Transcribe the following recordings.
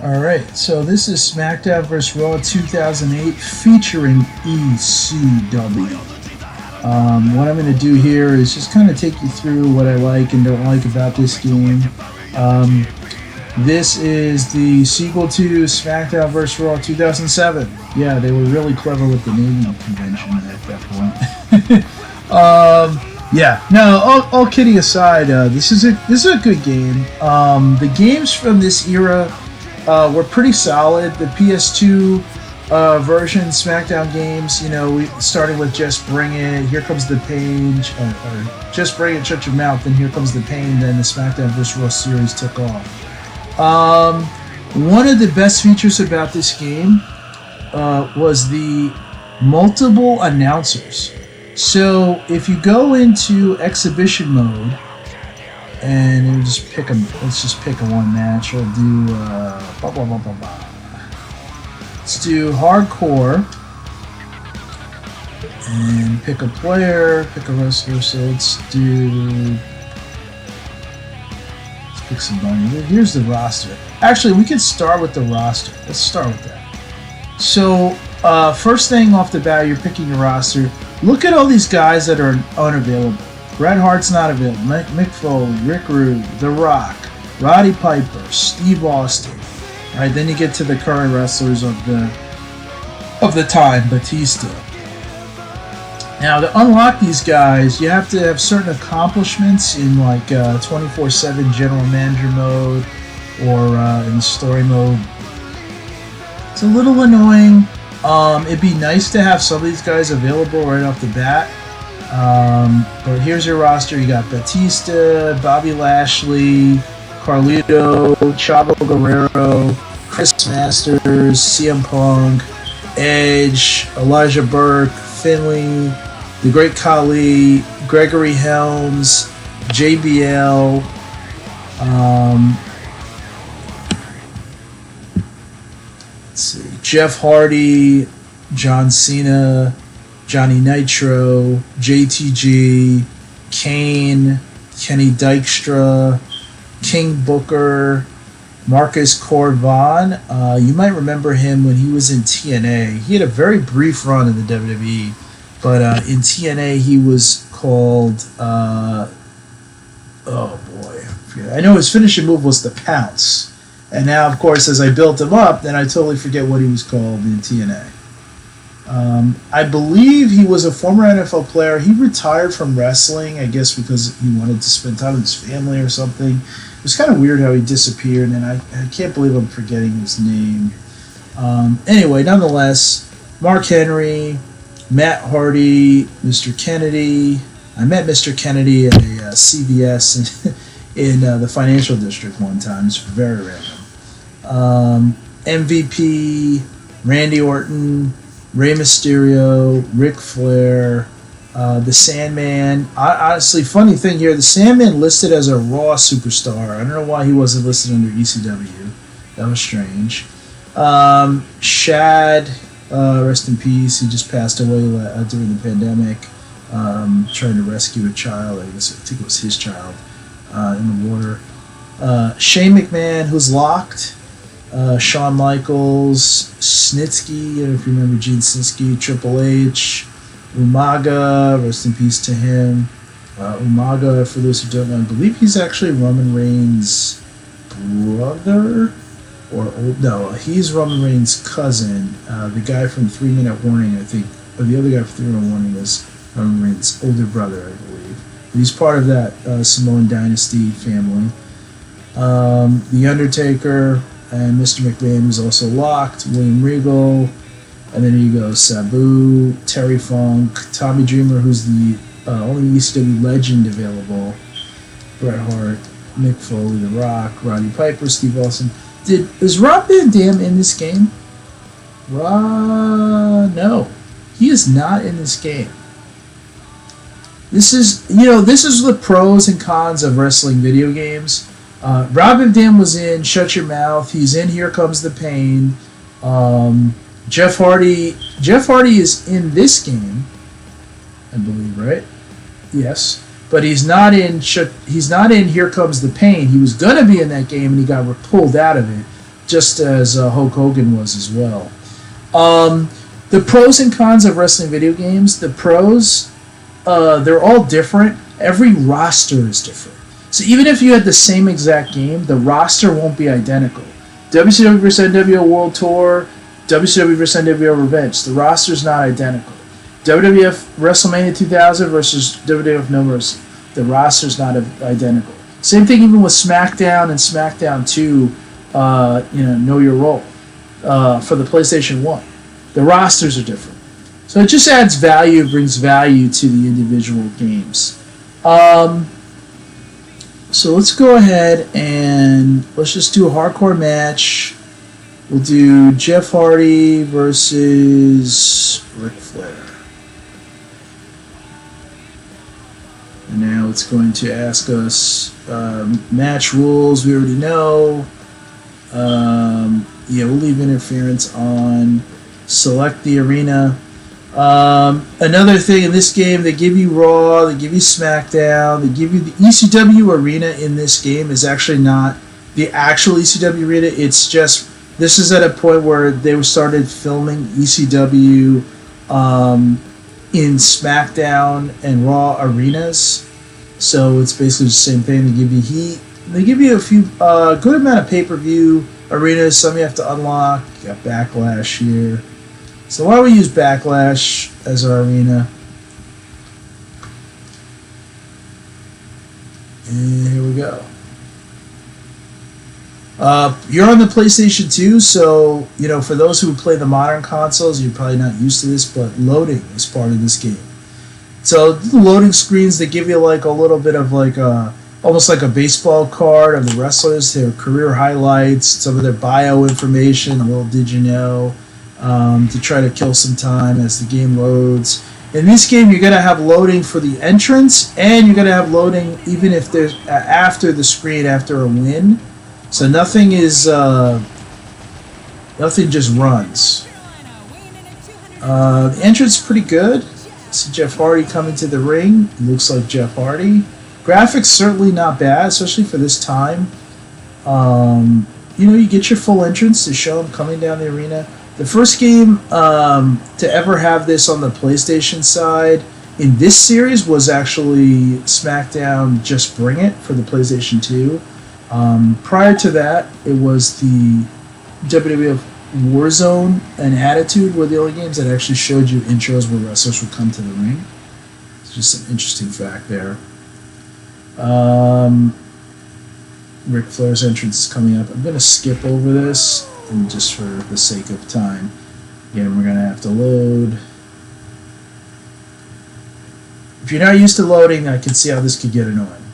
Alright, so this is SmackDown vs. Raw 2008 featuring ECW. What I'm going to do here is just kind of take you through what I like and don't like about this game. This is the sequel to SmackDown vs. Raw 2007. Yeah, they were really clever with the naming convention at that point. Yeah, no, all kidding aside, this is a good game. The games from this era were pretty solid. The PS2 version SmackDown games, starting with Just Bring It, Here Comes the Pain, or Just Bring It, Shut Your Mouth, then Here Comes the Pain, then the SmackDown vs. Raw series took off. One of the best features about this game was the multiple announcers. So if you go into exhibition mode, and we'll just pick let's just pick a one match. We'll do let's do hardcore and pick a player, pick a wrestler. So let's pick somebody. Here's the roster. Actually, we can start with the roster. Let's start with that. So first thing off the bat, you're picking your roster. Look at all these guys that are unavailable. Bret Hart's not available. Mick Foley, Rick Rude, The Rock, Roddy Piper, Steve Austin. All right, then you get to the current wrestlers of the time, Batista. Now, to unlock these guys, you have to have certain accomplishments in like 24/7 general manager mode or in the story mode. It's a little annoying. It'd be nice to have some of these guys available right off the bat. But here's your roster. You got Batista, Bobby Lashley, Carlito, Chavo Guerrero, Chris Masters, CM Punk, Edge, Elijah Burke, Finley, The Great Khali, Gregory Helms, JBL, let's see, Jeff Hardy, John Cena, Johnny Nitro, JTG, Kane, Kenny Dykstra, King Booker, Marcus Corvan. You might remember him when he was in TNA. He had a very brief run in the WWE, but in TNA he was called, oh boy, I know his finishing move was the Pounce. And now, of course, as I built him up, then I totally forget what he was called in TNA. I believe he was a former NFL player. He retired from wrestling, I guess because he wanted to spend time with his family or something. It was kind of weird how he disappeared, and I can't believe I'm forgetting his name. Anyway, nonetheless, Mark Henry, Matt Hardy, Mr. Kennedy. I met Mr. Kennedy at a CVS in the financial district one time. It's very random. MVP, Randy Orton, Rey Mysterio, Ric Flair, the Sandman. Honestly, funny thing here, the Sandman listed as a Raw superstar. I don't know why he wasn't listed under ECW. That was strange. Shad, rest in peace. He just passed away during the pandemic, trying to rescue a child. I think it was his child in the water. Shane McMahon, who's locked. Shawn Michaels, Snitsky, if you remember Gene Snitsky, Triple H, Umaga, rest in peace to him. Umaga, for those who don't know, I believe he's actually Roman Reigns' brother, he's Roman Reigns' cousin. The guy from 3 Minute Warning, I think, or the other guy from 3 Minute Warning is Roman Reigns' older brother, I believe. But he's part of that Samoan Dynasty family. The Undertaker, and Mr. McMahon was also locked, William Regal, and then you go Sabu, Terry Funk, Tommy Dreamer, who's the only ECW legend available, Bret Hart, Mick Foley, The Rock, Roddy Piper, Steve Austin. Is Rob Van Dam in this game? No, he is not in this game. This is the pros and cons of wrestling video games. Rob Van Dam was in Shut Your Mouth. He's in Here Comes the Pain. Jeff Hardy is in this game, I believe, right? Yes, but he's not in Here Comes the Pain. He was gonna be in that game and he got pulled out of it just as Hulk Hogan was as well. The pros and cons of wrestling video games. The pros, they're all different. Every roster is different. So even if you had the same exact game, the roster won't be identical. WCW vs. NWO World Tour, WCW vs. NWO Revenge. The roster's not identical. WWF WrestleMania 2000 versus WWF No Mercy. The roster's not identical. Same thing even with SmackDown and SmackDown 2, Know Your Role for the PlayStation 1. The rosters are different. So it just adds value, brings value to the individual games. So let's go ahead and let's just do a hardcore match. We'll do Jeff Hardy versus Ric Flair. And now it's going to ask us match rules. We already know. We'll leave interference on. Select the arena. Another thing in this game, they give you Raw, they give you SmackDown, they give you the ECW arena in this game is actually not the actual ECW arena. It's just, this is at a point where they started filming ECW in SmackDown and Raw arenas. So it's basically the same thing. They give you heat. They give you a few good amount of pay-per-view arenas. Some you have to unlock. You got Backlash here. So why don't we use Backlash as our arena? And here we go. You're on the PlayStation 2, so for those who play the modern consoles, you're probably not used to this, but loading is part of this game. So the loading screens, they give you like a little bit of like almost like a baseball card of the wrestlers, their career highlights, some of their bio information, a little did you know. To try to kill some time as the game loads. In this game, you're going to have loading for the entrance, and you're going to have loading even if there's after the screen after a win. So nothing is nothing just runs. The entrance is pretty good. See Jeff Hardy coming to the ring. It looks like Jeff Hardy. Graphics certainly not bad, especially for this time. You get your full entrance to show him coming down the arena. The first game to ever have this on the PlayStation side in this series was actually SmackDown Just Bring It for the PlayStation 2. Prior to that, it was the WWF Warzone and Attitude were the only games that actually showed you intros where wrestlers would come to the ring. It's just an interesting fact there. Ric Flair's entrance is coming up. I'm going to skip over this. And just for the sake of time, again, we're going to have to load. If you're not used to loading, I can see how this could get annoying.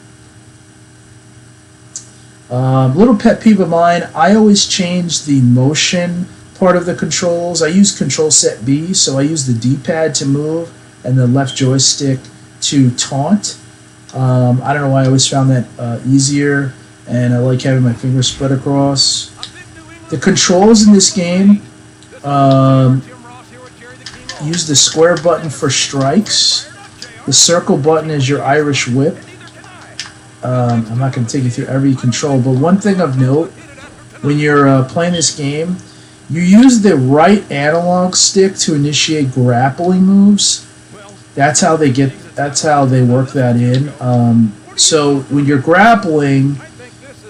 Little pet peeve of mine, I always change the motion part of the controls. I use Control Set B, so I use the D-pad to move and the left joystick to taunt. I don't know why I always found that easier, and I like having my fingers spread across. The controls in this game use the square button for strikes. The circle button is your Irish whip. I'm not going to take you through every control, but one thing of note, when you're playing this game, you use the right analog stick to initiate grappling moves. That's how they work that in. So when you're grappling,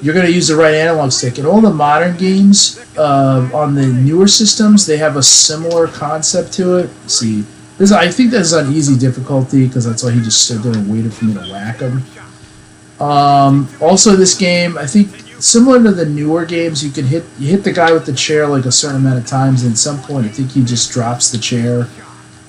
you're going to use the right analog stick. In all the modern games on the newer systems, they have a similar concept to it. Let's see, I think this is on easy difficulty because that's why he just stood there and waited for me to whack him. Also, this game, I think, similar to the newer games, you hit the guy with the chair like a certain amount of times, and at some point, I think he just drops the chair.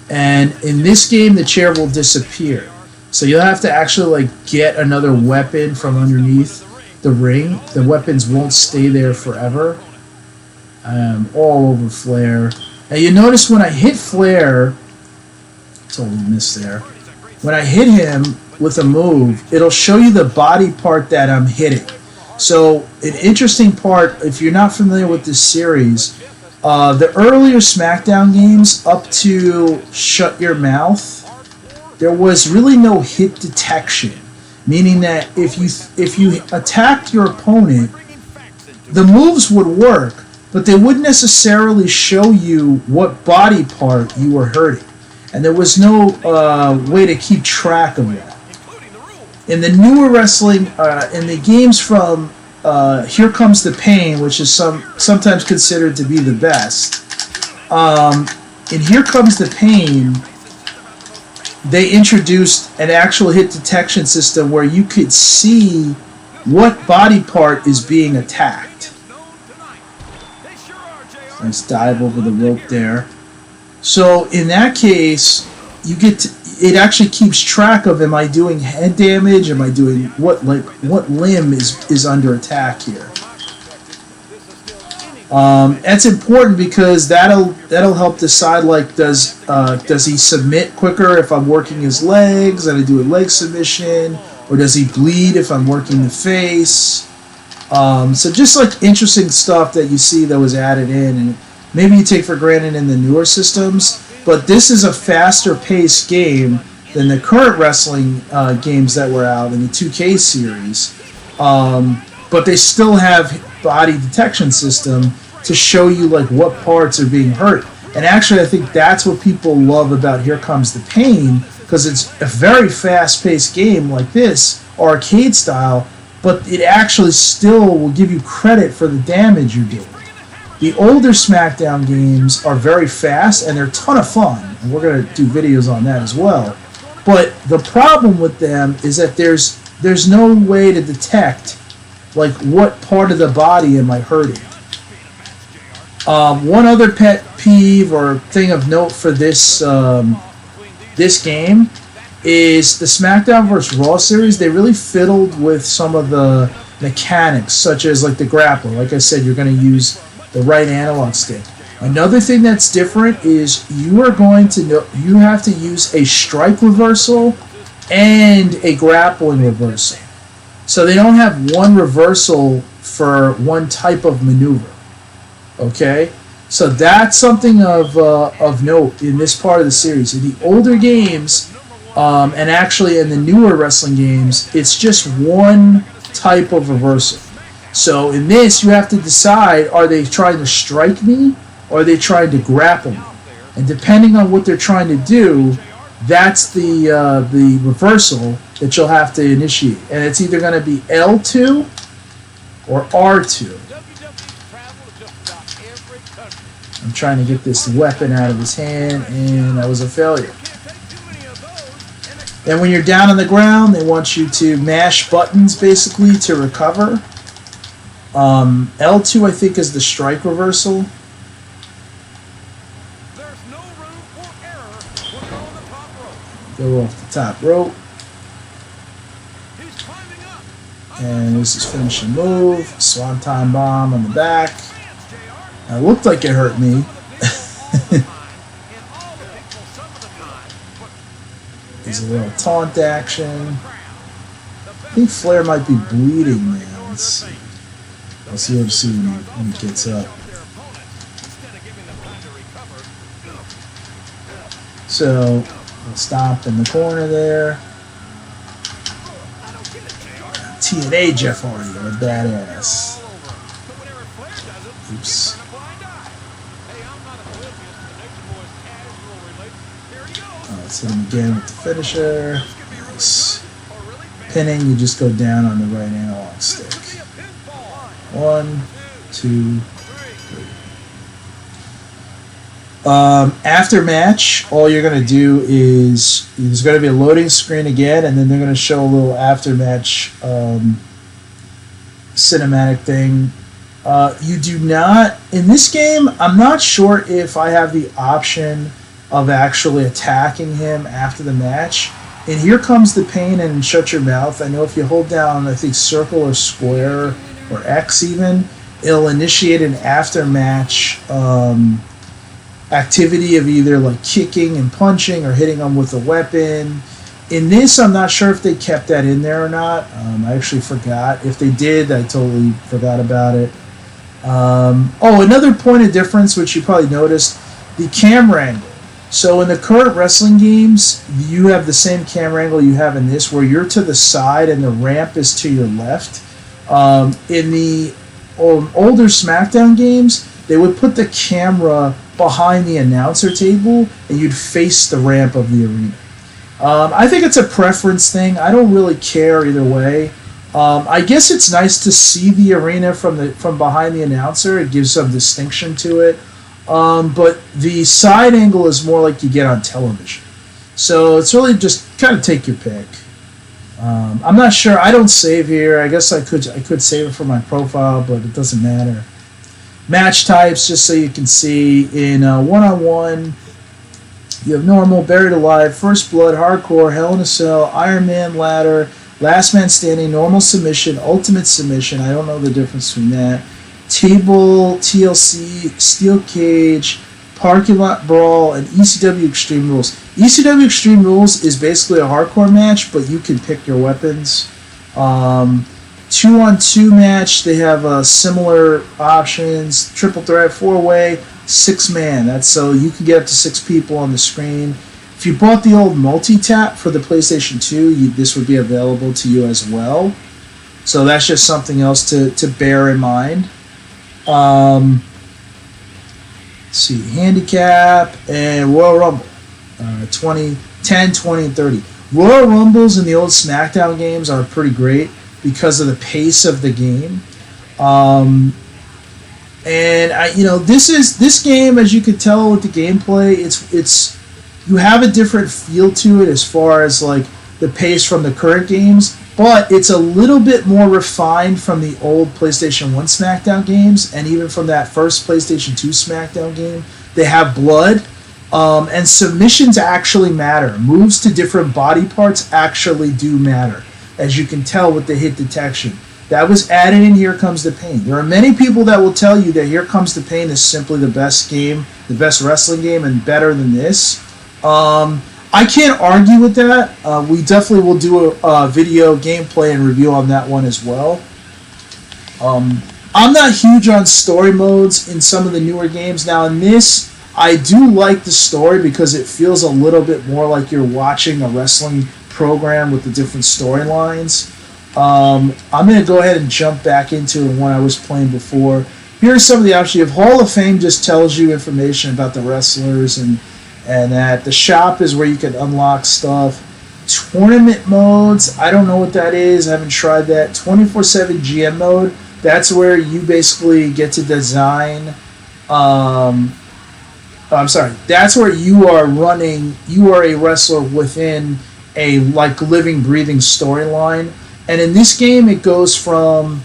And in this game, the chair will disappear. So you'll have to actually get another weapon from underneath the ring. The weapons won't stay there forever. All over Flair. Now you notice when I hit Flair, totally missed there. When I hit him with a move, it'll show you the body part that I'm hitting. So an interesting part, if you're not familiar with this series, the earlier SmackDown games up to Shut Your Mouth, there was really no hit detection. Meaning that if you attacked your opponent, the moves would work, but they wouldn't necessarily show you what body part you were hurting. And there was no way to keep track of that. In the newer wrestling, in the games from Here Comes the Pain, which is sometimes considered to be the best, in Here Comes the Pain, they introduced an actual hit detection system where you could see what body part is being attacked. Nice dive over the rope there. So in that case, you get to, it actually keeps track of, am I doing head damage? Am I doing what limb is under attack here? That's important because that'll help decide, like, does he submit quicker if I'm working his legs and I do a leg submission, or does he bleed if I'm working the face? So just like interesting stuff that you see that was added in, and maybe you take for granted in the newer systems. But this is a faster paced game than the current wrestling games that were out in the 2K series. But they still have body detection system to show you like what parts are being hurt. And actually, I think that's what people love about Here Comes the Pain, because it's a very fast-paced game like this, arcade style, but it actually still will give you credit for the damage you do. The older SmackDown games are very fast, and they're a ton of fun, and we're going to do videos on that as well. But the problem with them is that there's no way to detect, like, what part of the body am I hurting. One other pet peeve or thing of note for this this game is the SmackDown vs. Raw series. They really fiddled with some of the mechanics, such as like the grappler. Like I said, you're going to use the right analog stick. Another thing that's different is you have to use a strike reversal and a grappling reversal. So they don't have one reversal for one type of maneuver. Okay? So that's something of note in this part of the series. In the older games, and actually in the newer wrestling games, it's just one type of reversal. So in this, you have to decide, are they trying to strike me or are they trying to grapple me? And depending on what they're trying to do, that's the reversal that you'll have to initiate. And it's either going to be L2 or R2. I'm trying to get this weapon out of his hand, and that was a failure. Then when you're down on the ground, they want you to mash buttons, basically, to recover. L2, I think, is the strike reversal. Go off the top rope. And this is finishing move. Swanton bomb on the back. It looked like it hurt me. There's a little taunt action. I think Flair might be bleeding now. Let's see. I'll see when he gets up. So, we'll stop in the corner there. TNA Jeff Hardy, what a badass. Oops. Let's hit him again with the finisher. Nice. Pinning, you just go down on the right analog stick. 1, 2, 3. After match, all you're going to do is there's going to be a loading screen again, and then they're going to show a little after match cinematic thing. You do not, in this game, I'm not sure if I have the option of actually attacking him after the match. And Here Comes the Pain and Shut Your Mouth, I know if you hold down, I think circle or square or X even, it'll initiate an after match activity of either like kicking and punching or hitting them with a weapon. In this, I'm not sure if they kept that in there or not. I actually forgot. If they did, I totally forgot about it. Another point of difference, which you probably noticed, the camera angle. So in the current wrestling games, you have the same camera angle you have in this, where you're to the side and the ramp is to your left. In the older SmackDown games, they would put the camera behind the announcer table, and you'd face the ramp of the arena. I think it's a preference thing. I don't really care either way. I guess it's nice to see the arena from behind the announcer. It gives some distinction to it. But the side angle is more like you get on television. So it's really just kind of take your pick. I'm not sure. I don't save here. I guess I could save it for my profile, but it doesn't matter. Match types, just so you can see. In one-on-one, you have normal, buried alive, first blood, hardcore, hell in a cell, Iron Man ladder, last man standing, normal submission, ultimate submission. I don't know the difference between that. Table, TLC, steel cage, parking lot brawl, and ECW Extreme Rules. ECW Extreme Rules is basically a hardcore match, but you can pick your weapons. 2-on-2 match, they have similar options. Triple threat, 4-way, 6-man. That's so you can get up to 6 people on the screen. If you bought the old multi-tap for the PlayStation 2, this would be available to you as well. So that's just something else to bear in mind. Let's see, handicap and Royal Rumble, 10, 20, and 30. Royal Rumbles in the old SmackDown games are pretty great because of the pace of the game. This game, as you can tell with the gameplay, it's you have a different feel to it as far as like the pace from the current games. But it's a little bit more refined from the old PlayStation 1 SmackDown games, and even from that first PlayStation 2 SmackDown game. They have blood, and submissions actually matter. Moves to different body parts actually do matter, as you can tell with the hit detection. That was added in Here Comes the Pain. There are many people that will tell you that Here Comes the Pain is simply the best game, the best wrestling game, and better than this. I can't argue with that. We definitely will do a video gameplay and review on that one as well. I'm not huge on story modes in some of the newer games. Now in this, I do like the story because it feels a little bit more like you're watching a wrestling program with the different storylines. I'm going to go ahead and jump back into the one I was playing before. Here are some of the options. You have Hall of Fame, just tells you information about the wrestlers and that. The shop is where you can unlock stuff. Tournament modes, I don't know what that is. I haven't tried that. 24/7 GM mode, that's where you basically get to design. That's where you are running. You are a wrestler within a living, breathing storyline. And in this game, it goes from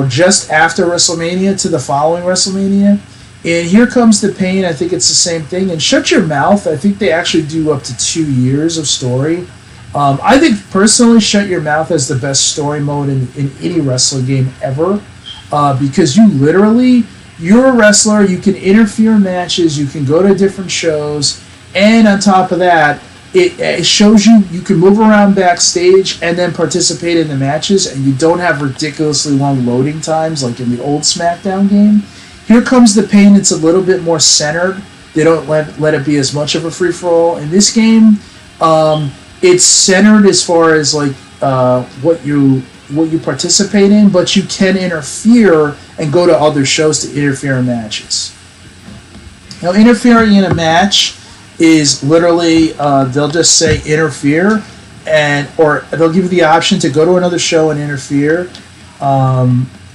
just after WrestleMania to the following WrestleMania. And Here Comes the Pain, I think it's the same thing. And Shut Your Mouth, I think they actually do up to 2 years of story. I think personally Shut Your Mouth is the best story mode in any wrestling game ever. Because you're a wrestler, you can interfere in matches, you can go to different shows, and on top of that, it shows you can move around backstage and then participate in the matches, and you don't have ridiculously long loading times like in the old SmackDown game. Here Comes the Pain, it's a little bit more centered. They don't let it be as much of a free-for-all. In this game, it's centered as far as what you participate in, but you can interfere and go to other shows to interfere in matches. Now, interfering in a match is literally they'll just say interfere, or they'll give you the option to go to another show and interfere.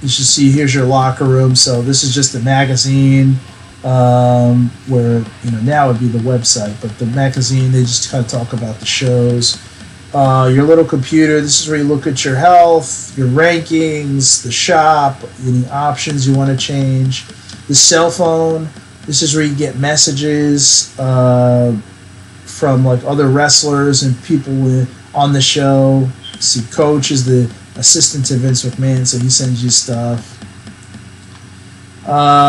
You should see here's your locker room. So this is just the magazine, where now it'd be the website, but the magazine, they just kind of talk about the shows. Your little computer, this is where you look at your health, your rankings, the shop, any options you want to change. The cell phone, this is where you get messages from other wrestlers and people on the show. See, Coach is the assistant to Vince McMahon, so he sends you stuff.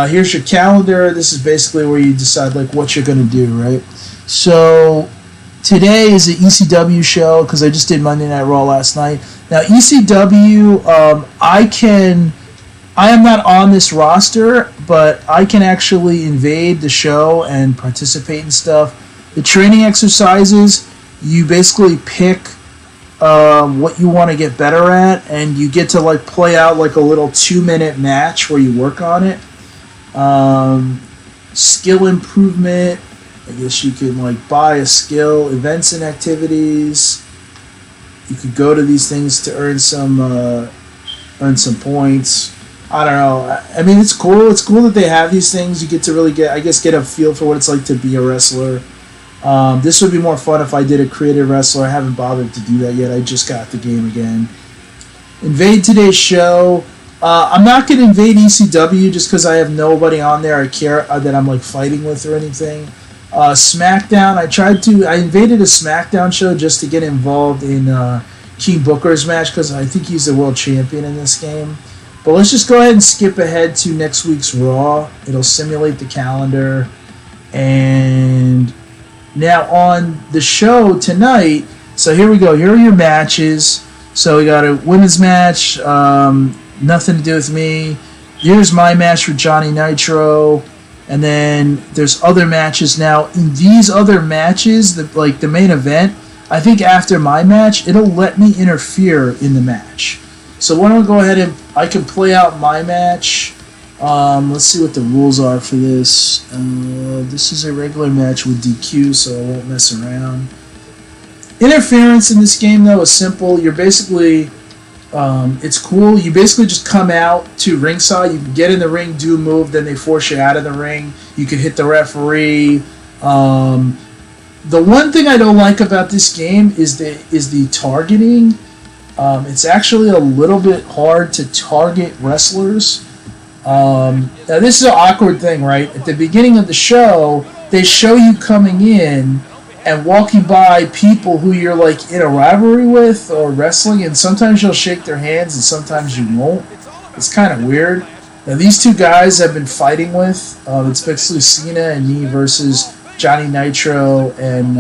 Here's your calendar. This is basically where you decide what you're going to do, right? So today is an ECW show because I just did Monday Night Raw last night. Now ECW, I am not on this roster, but I can actually invade the show and participate in stuff. The training exercises, you basically pick what you want to get better at, and you get to play out a little 2-minute match where you work on it. Skill improvement. I guess you can like buy a skill, events and activities. You could go to these things to earn some points. I don't know. I mean, it's cool. It's cool that they have these things. You get to really get a feel for what it's like to be a wrestler. This would be more fun if I did a creative wrestler. I haven't bothered to do that yet. I just got the game again. Invade today's show. I'm not going to invade ECW just because I have nobody on there I care that I'm like fighting with or anything. SmackDown. I invaded a SmackDown show just to get involved in King Booker's match because I think he's the world champion in this game. But let's just go ahead and skip ahead to next week's Raw. It'll simulate the calendar. And now on the show tonight, so here we go. Here are your matches. So we got a women's match, nothing to do with me. Here's my match for Johnny Nitro. And then there's other matches now. In these other matches, the main event, I think after my match, it'll let me interfere in the match. So why don't we go ahead and I can play out my match. Let's see what the rules are for this. This is a regular match with DQ, so I won't mess around. Interference in this game, though, is simple. You're basically, it's cool. You basically just come out to ringside. You can get in the ring, do a move, then they force you out of the ring. You can hit the referee. The one thing I don't like about this game is the targeting. It's actually a little bit hard to target wrestlers. Now this is an awkward thing, right? At the beginning of the show, they show you coming in and walking by people who you're like in a rivalry with or wrestling, and sometimes you'll shake their hands and sometimes you won't. It's kind of weird. Now these two guys I've been fighting with. It's basically Cena and me versus Johnny Nitro and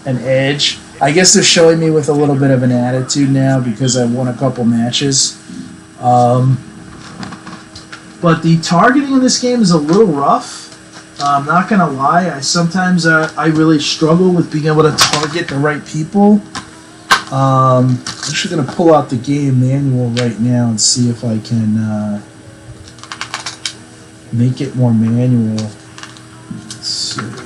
Edge. I guess they're showing me with a little bit of an attitude now because I won a couple matches. But the targeting in this game is a little rough. I'm not going to lie. Sometimes I really struggle with being able to target the right people. I'm actually going to pull out the game manual right now and see if I can make it more manual. Let's see.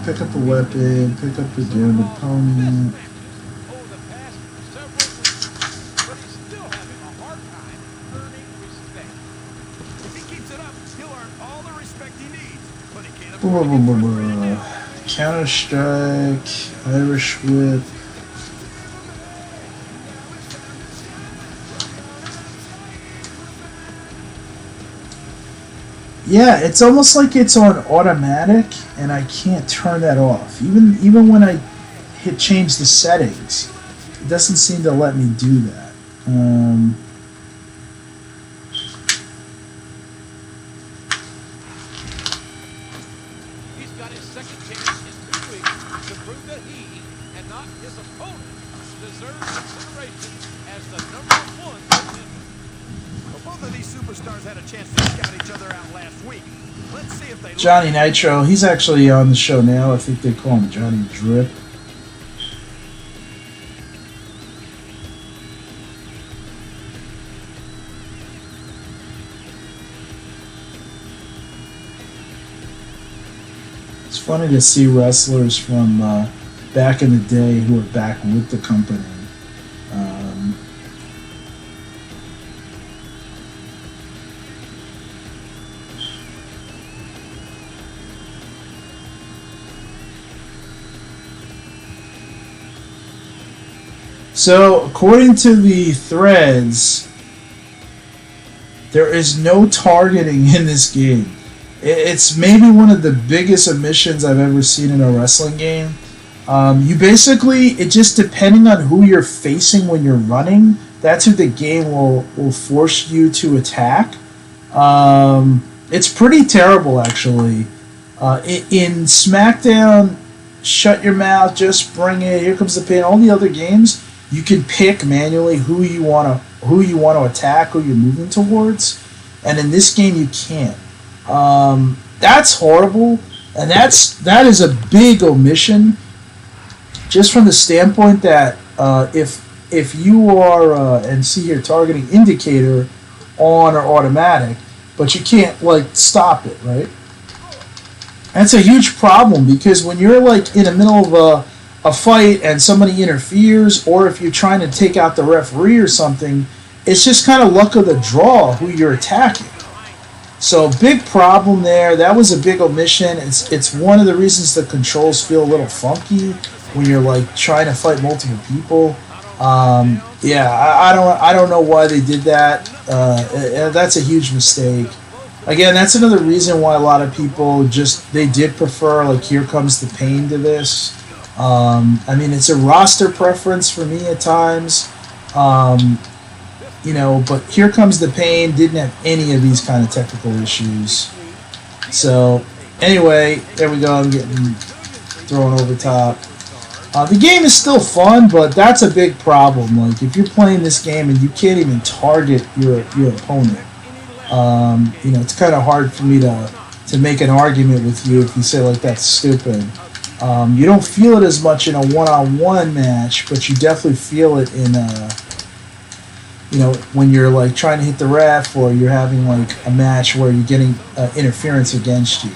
Pick up a weapon, pick up a damn opponent. Counter strike, Irish whip. Yeah, it's almost like it's on automatic, and I can't turn that off. Even when I change the settings, it doesn't seem to let me do that. He's got his second chance in 2 weeks to prove that he, and not his opponent, deserves consideration as the #1 contender. Well, both of these superstars had a chance to scout each other out last week. Let's see if they Johnny Nitro, he's actually on the show now. I think they call him Johnny Drip. It's funny to see wrestlers from back in the day who are back with the company. So, according to the threads, there is no targeting in this game. It's maybe one of the biggest omissions I've ever seen in a wrestling game. You basically, it just depending on who you're facing when you're running, that's who the game will force you to attack. It's pretty terrible, actually. In SmackDown, Shut Your Mouth, Just Bring It, Here Comes the Pain, all the other games, you can pick manually who you want to attack, who you're moving towards, and in this game you can't. That's horrible, and that is a big omission. just from the standpoint that if you are and see here targeting indicator on or automatic, but you can't like stop it, right? That's a huge problem because when you're like in the middle of a fight and somebody interferes, or if you're trying to take out the referee or something, it's just kind of luck of the draw who you're attacking. So big problem there. That was a big omission. It's one of the reasons the controls feel a little funky when you're like trying to fight multiple people. Yeah, I don't know why they did that. That's a huge mistake. Again, that's another reason why a lot of people they did prefer like Here Comes the Pain to this. I mean, it's a roster preference for me at times. You know, but Here Comes the Pain didn't have any of these kind of technical issues. So, anyway, there we go. I'm getting thrown over top. The game is still fun, but that's a big problem. Like, if you're playing this game and you can't even target your opponent, you know, it's kind of hard for me to make an argument with you if you say, like, that's stupid. You don't feel it as much in a one-on-one match, but you definitely feel it in you know, when you're like trying to hit the ref, or you're having like a match where you're getting interference against you.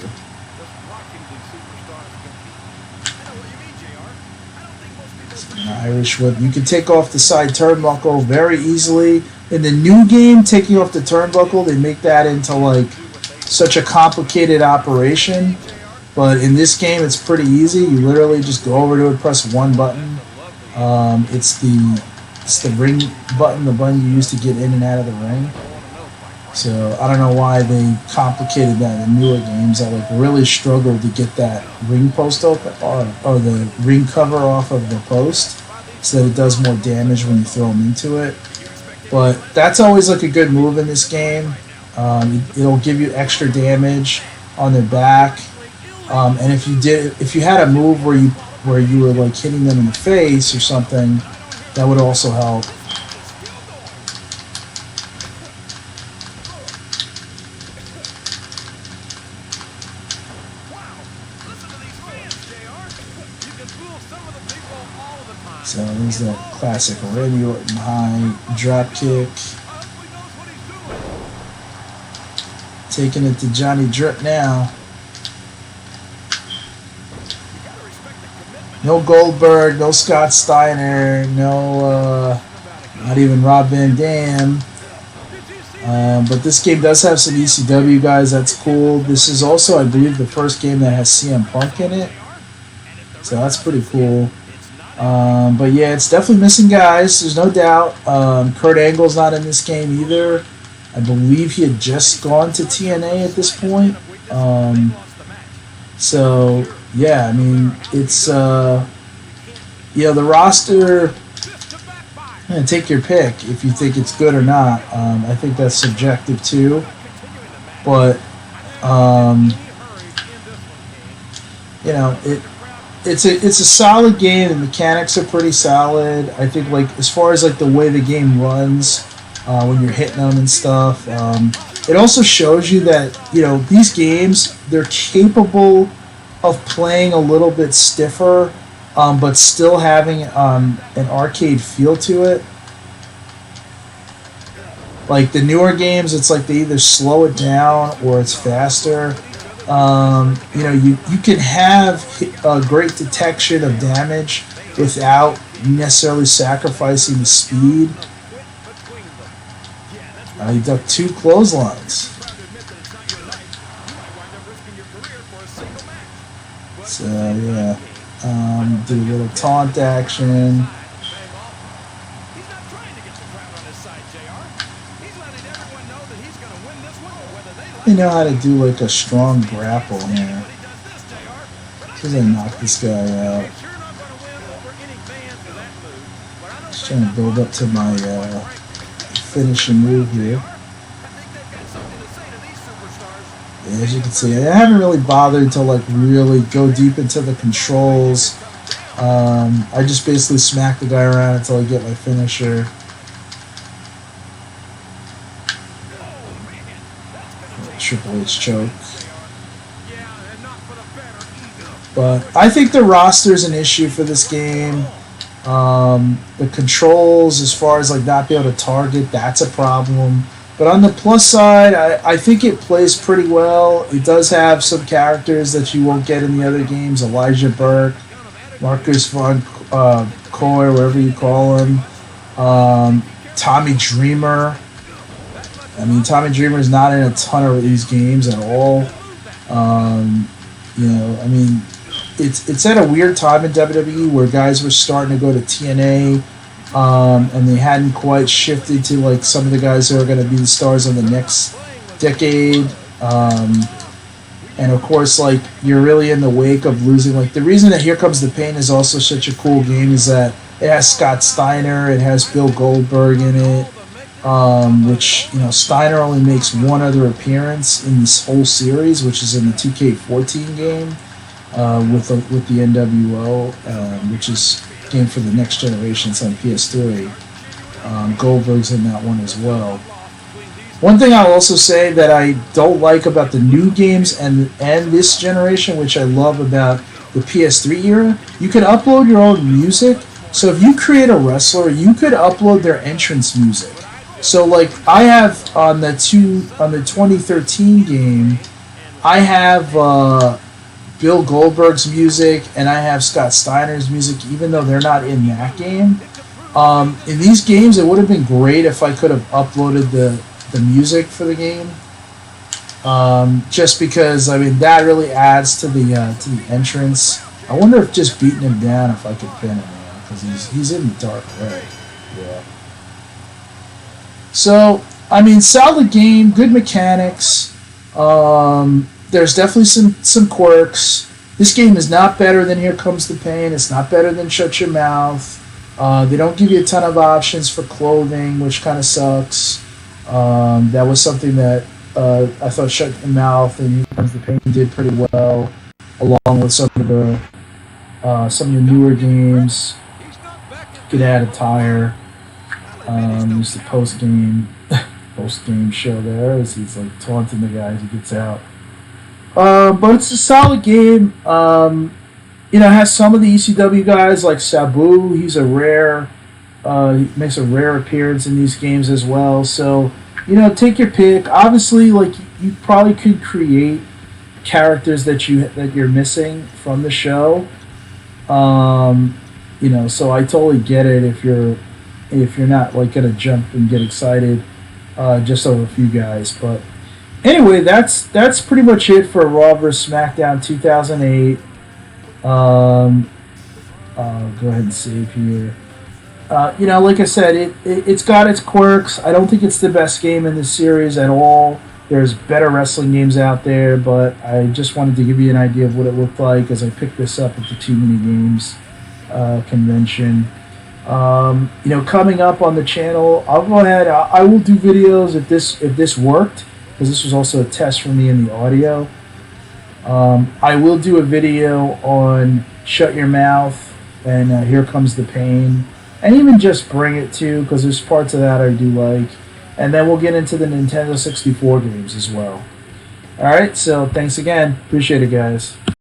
Irish whip. You can take off the side turnbuckle very easily. In the new game, taking off the turnbuckle, they make that into like such a complicated operation. But in this game, it's pretty easy. You literally just go over to it, press one button. It's the ring button, the button you use to get in and out of the ring. So I don't know why they complicated that in newer games. I like really struggled to get that ring post open, or the ring cover off of the post, so that it does more damage when you throw them into it. But that's always like a good move in this game. It'll give you extra damage on their back. And if you had a move where you were like hitting them in the face or something, that would also help. So there's that classic Randy Orton high drop kick. Taking it to Johnny Drip now. No Goldberg, no Scott Steiner, no, not even Rob Van Dam. But this game does have some ECW guys. That's cool. This is also, I believe, the first game that has CM Punk in it. So that's pretty cool. But yeah, it's definitely missing guys. There's no doubt. Kurt Angle's not in this game either. I believe he had just gone to TNA at this point. So yeah, I mean, it's the roster. Take your pick if you think it's good or not. I think that's subjective too, but you know, it's a solid game. The mechanics are pretty solid. I think, like, as far as like the way the game runs, when you're hitting them and stuff, it also shows you that, you know, these games, they're capable of playing a little bit stiffer, but still having an arcade feel to it. Like the newer games, it's like they either slow it down or it's faster. You know, you can have a great detection of damage without necessarily sacrificing the speed. You ducked 2 clotheslines. So yeah, do a little taunt action. They know how to do like a strong grapple here. Because I knock this guy out. Just trying to build up to my finishing move here. Yeah, as you can see, I haven't really bothered to like really go deep into the controls. I just basically smack the guy around until I get my finisher. Triple H choke. But I think the roster is an issue for this game. The controls, as far as like not being able to target, that's a problem. But on the plus side, I think it plays pretty well. It does have some characters that you won't get in the other games. Elijah Burke, Marcus Von Coy, whatever you call him. Tommy Dreamer. I mean, Tommy Dreamer is not in a ton of these games at all. I mean, it's at a weird time in WWE where guys were starting to go to TNA, and they hadn't quite shifted to like some of the guys who are going to be the stars in the next decade. And of course, like you're really in the wake of losing. Like the reason that Here Comes the Pain is also such a cool game is that it has Scott Steiner, it has Bill Goldberg in it, which Steiner only makes one other appearance in this whole series, which is in the 2K14 game with the NWO, which is a game for the next generation. It's on PS3. Goldberg's in that one as well. One thing I'll also say that I don't like about the new games and this generation, which I love about the PS3 era, you can upload your own music. So if you create a wrestler, you could upload their entrance music. So like I have on the 2013 game, I have Bill Goldberg's music and I have Scott Steiner's music, even though they're not in that game. In these games, it would have been great if I could have uploaded the music for the game, just because I mean that really adds to the entrance. I wonder if just beating him down, if I could pin him, because he's in the dark red. Yeah. So I mean, solid game, good mechanics. There's definitely some quirks. This game is not better than Here Comes the Pain. It's not better than Shut Your Mouth. They don't give you a ton of options for clothing, which kind of sucks. That was something that I thought Shut Your Mouth and Here Comes the Pain did pretty well, along with some of the newer games. Could add a tire. There's the post game show there as he's like taunting the guy as he gets out. But it's a solid game. It has some of the ECW guys like Sabu. He's a rare. He makes a rare appearance in these games as well. So, take your pick. Obviously, like you probably could create characters that you're missing from the show. So I totally get it if you're not like gonna jump and get excited just over a few guys. But anyway, that's pretty much it for Raw vs. SmackDown 2008. I'll go ahead and save here. Like I said, it's got its quirks. I don't think it's the best game in the series at all. There's better wrestling games out there, but I just wanted to give you an idea of what it looked like as I picked this up at the Too Many Games convention. Coming up on the channel, I'll go ahead. I will do videos if this worked, because this was also a test for me in the audio. I will do a video on Shut Your Mouth and Here Comes the Pain. And even just Bring It too, because there's parts of that I do like. And then we'll get into the Nintendo 64 games as well. Alright, so thanks again. Appreciate it, guys.